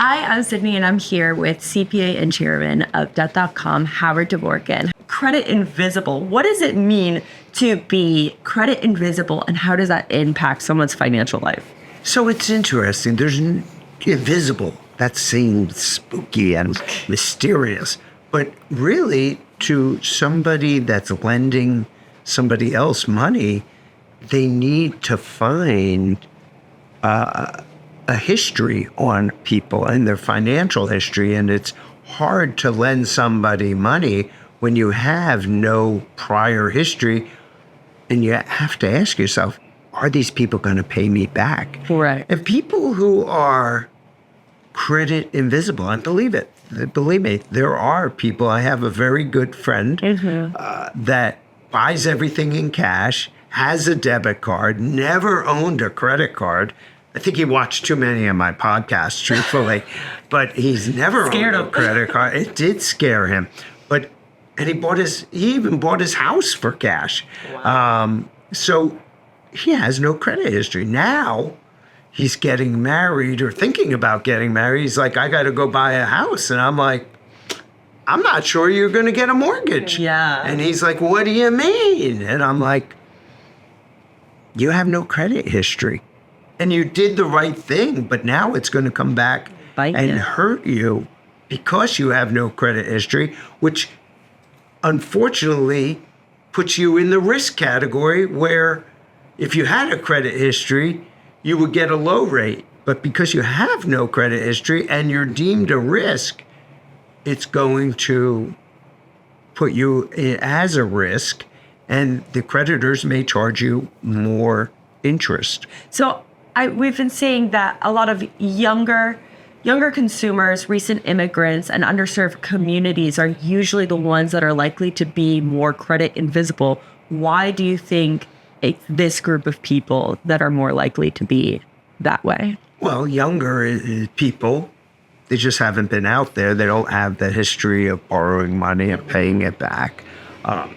Hi, I'm Sydney, and I'm here with CPA and chairman of Debt.com, Howard Dvorkin. Credit invisible. What does it mean to be credit invisible, and how does that impact someone's financial life? So it's interesting. There's invisible. That seems spooky and mysterious. But really, to somebody that's lending somebody else money, they need to find a history on people and their financial history. And it's hard to lend somebody money when you have no prior history. And you have to ask yourself, are these people going to pay me back? Right. And people who are credit invisible, and believe me, there are people. I have a very good friend that buys everything in cash, has a debit card, never owned a credit card. I think he watched too many of my podcasts, truthfully, but he's never owned a credit card. It did scare him, and he even bought his house for cash. Wow. So he has no credit history. Now he's getting married or thinking about getting married. He's like, I got to go buy a house. And I'm like, I'm not sure you're going to get a mortgage. Yeah. And he's like, what do you mean? And I'm like, you have no credit history. And you did the right thing, but now it's going to come back and hurt you because you have no credit history, which unfortunately puts you in the risk category where if you had a credit history, you would get a low rate. But because you have no credit history and you're deemed a risk, it's going to put you as a risk, and the creditors may charge you more interest. So we've been saying that a lot of younger consumers, recent immigrants, and underserved communities are usually the ones that are likely to be more credit invisible. Why do you think it's this group of people that are more likely to be that way? Well, younger people, they just haven't been out there. They don't have the history of borrowing money and paying it back.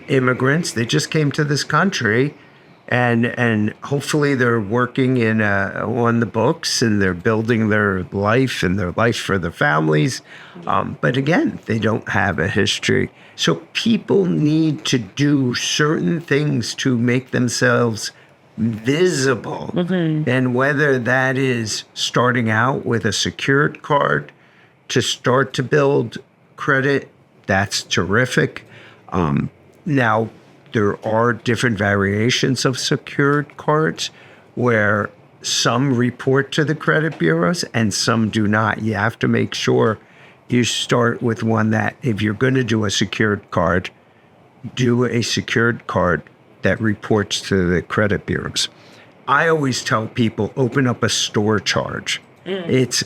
Immigrants, they just came to this country, and hopefully they're working on the books, and they're building their life and their life for their families. But again, they don't have a history. So people need to do certain things to make themselves visible. Mm-hmm. And whether that is starting out with a secured card to start to build credit, that's terrific. Now, there are different variations of secured cards where some report to the credit bureaus and some do not. You have to make sure you start with one that, if you're going to do a secured card, do a secured card that reports to the credit bureaus. I always tell people, open up a store charge. It's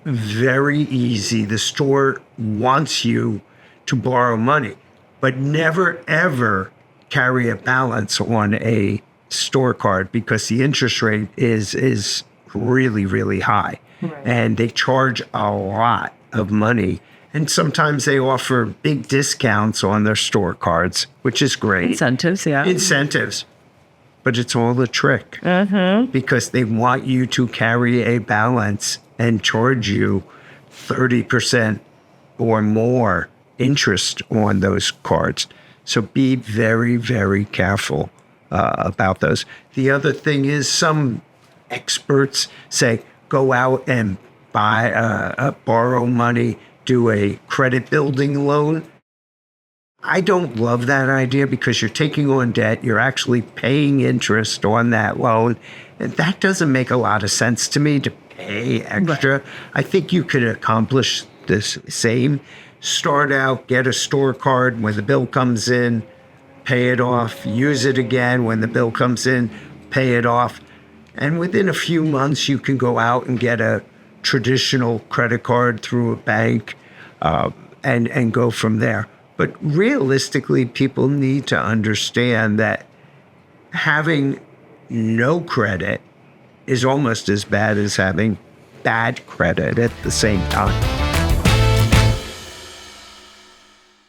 very easy. The store wants you to borrow money, but never, ever carry a balance on a store card because the interest rate is really, really high. Right. And they charge a lot of money. And sometimes they offer big discounts on their store cards, which is great. Incentives, yeah. Incentives. But it's all a trick because they want you to carry a balance and charge you 30% or more interest on those cards. So be very, very careful about those. The other thing is some experts say, go out and borrow money, do a credit building loan. I don't love that idea because you're taking on debt. You're actually paying interest on that loan. And that doesn't make a lot of sense to me to pay extra. Right. I think you could accomplish this same. Start out, get a store card. When the bill comes in, pay it off. Use it again. When the bill comes in, pay it off. And within a few months, you can go out and get a traditional credit card through a bank and go from there. But realistically, people need to understand that having no credit is almost as bad as having bad credit at the same time.